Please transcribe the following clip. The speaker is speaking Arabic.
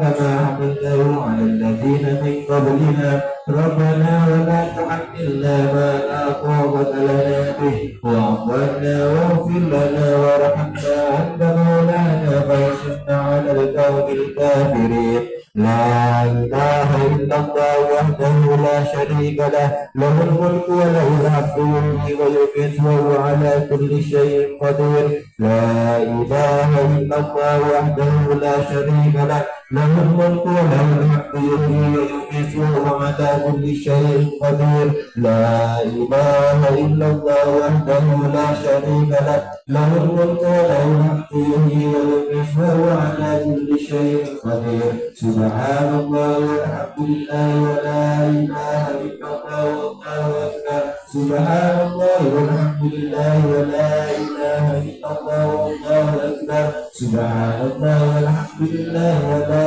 كما حملته على الذين من قبلنا ربنا ولا تحملنا ما لا طاقة لنا به واعف عنا واغفر لنا وارحمنا أنت مولانا فانصرنا على القوم الكافرين. لا إله إلا الله وحده لا شريك له له الملك وله الحمد يحيي ويميت وهو على كل شيء قدير. لا إله إلا الله وحده لا شريك له له الملك وله الحمد يحيي ويميت وهو على كل شيء قدير. لا إله إلا الله وحده لا شريك له له الملك وله الحمد يحيي ويميت وهو على كل شيء قدير. سبحان الله والحمد لله ولا إله إلا الله والله أكبر. سبحان الله والحمد لله ولا إله إلا الله والله أكبر. سبحان الله والحمد لله ولا